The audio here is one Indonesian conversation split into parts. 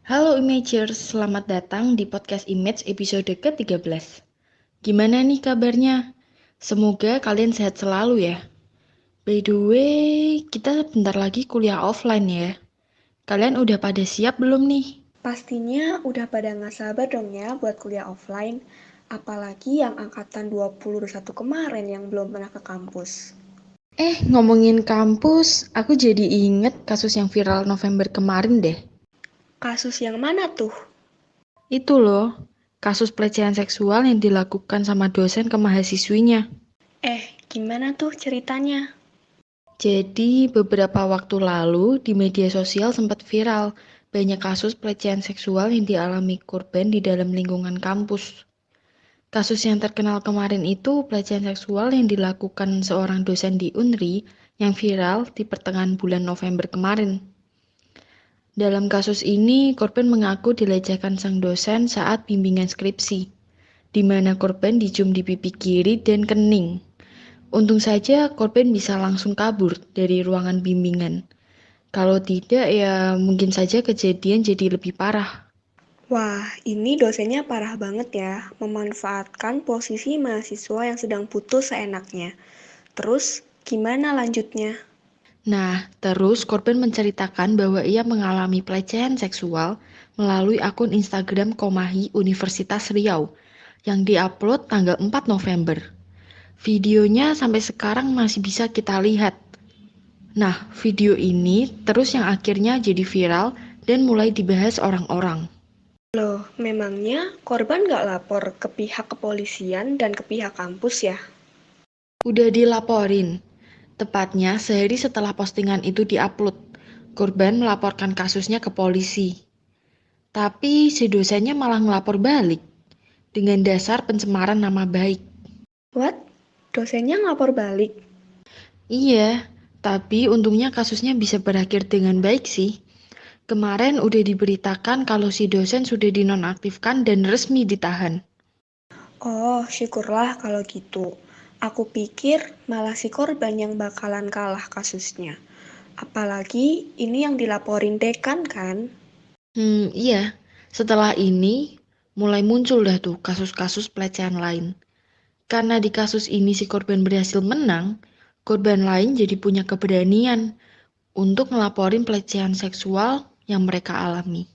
Halo Imagers, selamat datang di podcast Image episode ke-13. Gimana nih kabarnya? Semoga kalian sehat selalu ya. By the way, kita bentar lagi kuliah offline ya. Kalian udah pada siap belum nih? Pastinya udah pada nggak sabar dong ya buat kuliah offline, apalagi yang angkatan 21 kemarin yang belum pernah ke kampus. Ngomongin kampus, aku jadi inget kasus yang viral November kemarin deh. Kasus yang mana tuh? Itu loh, kasus pelecehan seksual yang dilakukan sama dosen ke mahasiswinya. Gimana tuh ceritanya? Jadi, beberapa waktu lalu di media sosial sempat viral banyak kasus pelecehan seksual yang dialami korban di dalam lingkungan kampus. Kasus yang terkenal kemarin itu pelecehan seksual yang dilakukan seorang dosen di UNRI yang viral di pertengahan bulan November kemarin. Dalam kasus ini, korban mengaku dilecehkan sang dosen saat bimbingan skripsi, di mana korban dicium di pipi kiri dan kening. Untung saja korban bisa langsung kabur dari ruangan bimbingan. Kalau tidak, ya mungkin saja kejadian jadi lebih parah. Wah, ini dosennya parah banget ya, memanfaatkan posisi mahasiswa yang sedang putus seenaknya. Terus, gimana lanjutnya? Nah, terus korban menceritakan bahwa ia mengalami pelecehan seksual melalui akun Instagram Komahi Universitas Riau yang diupload tanggal 4 November. Videonya sampai sekarang masih bisa kita lihat. Nah, video ini terus yang akhirnya jadi viral dan mulai dibahas orang-orang. Loh, memangnya korban nggak lapor ke pihak kepolisian dan ke pihak kampus ya? Udah dilaporin. Tepatnya sehari setelah postingan itu diupload, korban melaporkan kasusnya ke polisi. Tapi si dosennya malah ngelapor balik dengan dasar pencemaran nama baik. What? Dosennya ngelapor balik? Iya, tapi untungnya kasusnya bisa berakhir dengan baik sih. Kemarin udah diberitakan kalau si dosen sudah dinonaktifkan dan resmi ditahan. Oh, syukurlah kalau gitu. Aku pikir malah si korban yang bakalan kalah kasusnya. Apalagi ini yang dilaporin dekan kan? Iya. Setelah ini mulai muncul dah tuh kasus-kasus pelecehan lain. Karena di kasus ini si korban berhasil menang, korban lain jadi punya keberanian untuk ngelaporin pelecehan seksual yang mereka alami.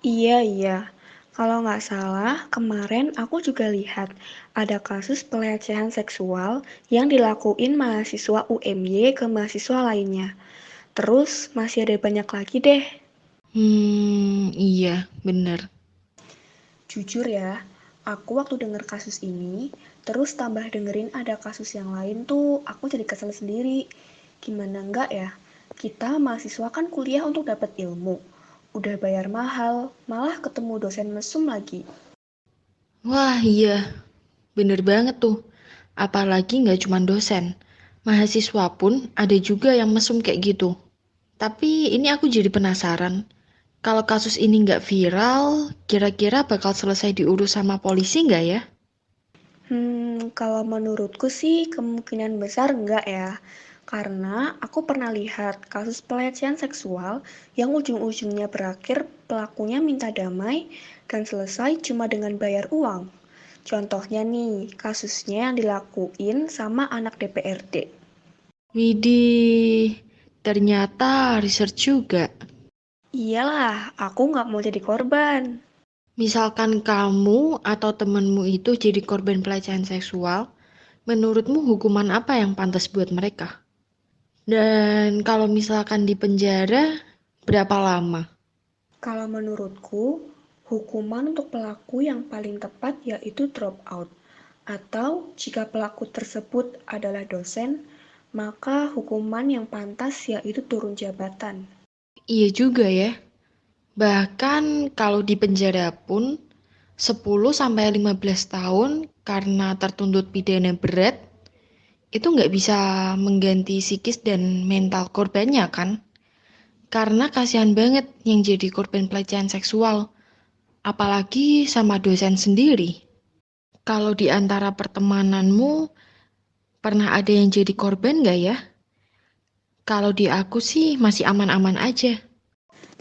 Iya. Kalau nggak salah, kemarin aku juga lihat ada kasus pelecehan seksual yang dilakuin mahasiswa UMY ke mahasiswa lainnya. Terus masih ada banyak lagi deh. Iya, bener. Jujur ya, aku waktu denger kasus ini, terus tambah dengerin ada kasus yang lain tuh, aku jadi kesel sendiri. Gimana enggak ya? Kita mahasiswa kan kuliah untuk dapat ilmu. Udah bayar mahal, malah ketemu dosen mesum lagi. Wah, iya, bener banget tuh. Apalagi nggak cuma dosen, mahasiswa pun ada juga yang mesum kayak gitu. Tapi ini aku jadi penasaran, kalau kasus ini nggak viral, kira-kira bakal selesai diurus sama polisi nggak ya? Kalau menurutku sih kemungkinan besar enggak ya. Karena aku pernah lihat kasus pelecehan seksual yang ujung-ujungnya berakhir pelakunya minta damai dan selesai cuma dengan bayar uang. Contohnya nih, kasusnya yang dilakuin sama anak DPRD. Widih, ternyata research juga. Iyalah, aku nggak mau jadi korban. Misalkan kamu atau temenmu itu jadi korban pelecehan seksual, menurutmu hukuman apa yang pantas buat mereka? Dan kalau misalkan di penjara, berapa lama? Kalau menurutku, hukuman untuk pelaku yang paling tepat yaitu drop out. Atau jika pelaku tersebut adalah dosen, maka hukuman yang pantas yaitu turun jabatan. Iya juga ya. Bahkan kalau di penjara pun 10 sampai 15 tahun karena tertuntut pidana berat, itu nggak bisa mengganti psikis dan mental korbannya kan? Karena kasihan banget yang jadi korban pelecehan seksual, apalagi sama dosen sendiri. Kalau di antara pertemananmu, pernah ada yang jadi korban nggak ya? Kalau di aku sih masih aman-aman aja.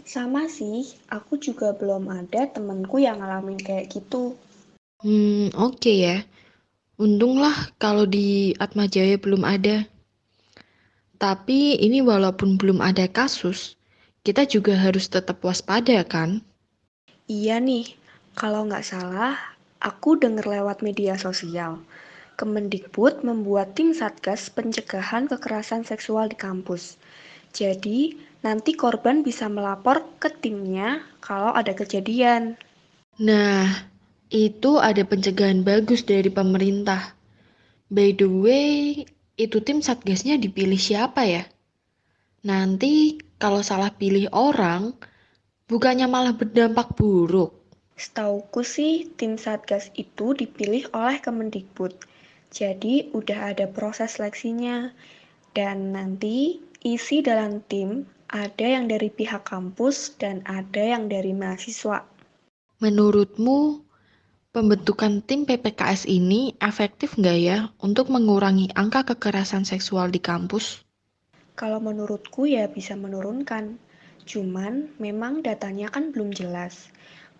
Sama sih, aku juga belum ada temenku yang ngalamin kayak gitu. Oke ya. Untunglah kalau di Atma Jaya belum ada. Tapi ini walaupun belum ada kasus, kita juga harus tetap waspada kan? Iya nih, kalau nggak salah, aku denger lewat media sosial. Kemendikbud membuat tim Satgas pencegahan kekerasan seksual di kampus. Jadi, nanti korban bisa melapor ke timnya kalau ada kejadian. Nah, itu ada pencegahan bagus dari pemerintah. By the way, itu tim Satgasnya dipilih siapa ya? Nanti kalau salah pilih orang, bukannya malah berdampak buruk. Setauku sih, tim Satgas itu dipilih oleh Kemendikbud. Jadi, udah ada proses seleksinya. Dan nanti isi dalam tim ada yang dari pihak kampus dan ada yang dari mahasiswa. Menurutmu, pembentukan tim PPKS ini efektif nggak ya untuk mengurangi angka kekerasan seksual di kampus? Kalau menurutku ya bisa menurunkan. Cuman memang datanya kan belum jelas.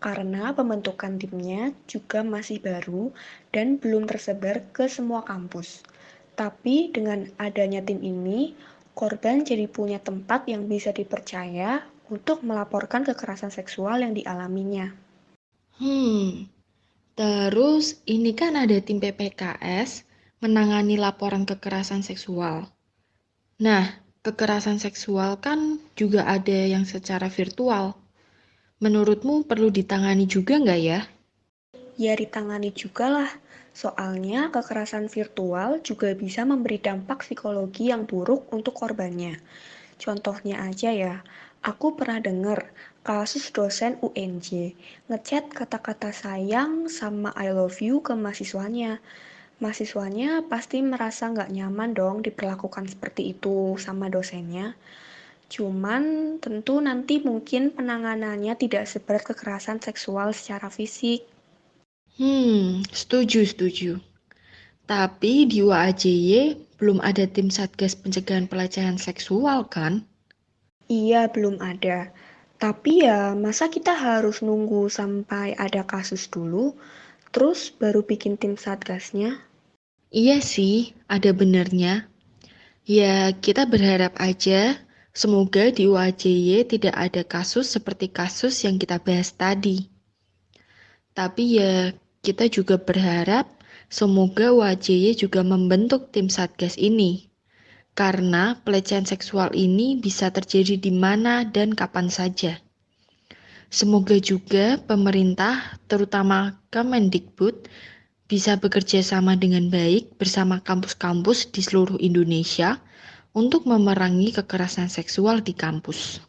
Karena pembentukan timnya juga masih baru dan belum tersebar ke semua kampus. Tapi dengan adanya tim ini, korban jadi punya tempat yang bisa dipercaya untuk melaporkan kekerasan seksual yang dialaminya. Terus ini kan ada tim PPKS menangani laporan kekerasan seksual. Nah, kekerasan seksual kan juga ada yang secara virtual. Menurutmu perlu ditangani juga nggak ya? Ya ditangani juga lah, soalnya kekerasan virtual juga bisa memberi dampak psikologi yang buruk untuk korbannya. Contohnya aja ya, aku pernah dengar kasus dosen UNJ ngechat kata-kata sayang sama I love you ke mahasiswanya. Mahasiswanya pasti merasa nggak nyaman dong diperlakukan seperti itu sama dosennya. Cuman tentu nanti mungkin penanganannya tidak seberat kekerasan seksual secara fisik. Setuju. Tapi di UAJY belum ada tim Satgas Pencegahan Pelecehan Seksual kan? Iya, belum ada. Tapi ya, masa kita harus nunggu sampai ada kasus dulu, terus baru bikin tim satgasnya? Iya sih, ada benernya. Ya, kita berharap aja semoga di UAJY tidak ada kasus seperti kasus yang kita bahas tadi. Tapi ya, kita juga berharap semoga UAJY juga membentuk tim Satgas ini. Karena pelecehan seksual ini bisa terjadi di mana dan kapan saja. Semoga juga pemerintah, terutama Kemendikbud, bisa bekerja sama dengan baik bersama kampus-kampus di seluruh Indonesia untuk memerangi kekerasan seksual di kampus.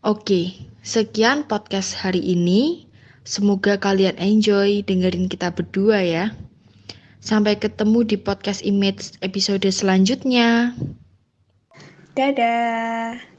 Oke, sekian podcast hari ini. Semoga kalian enjoy dengerin kita berdua ya. Sampai ketemu di podcast Image episode selanjutnya. Dadah!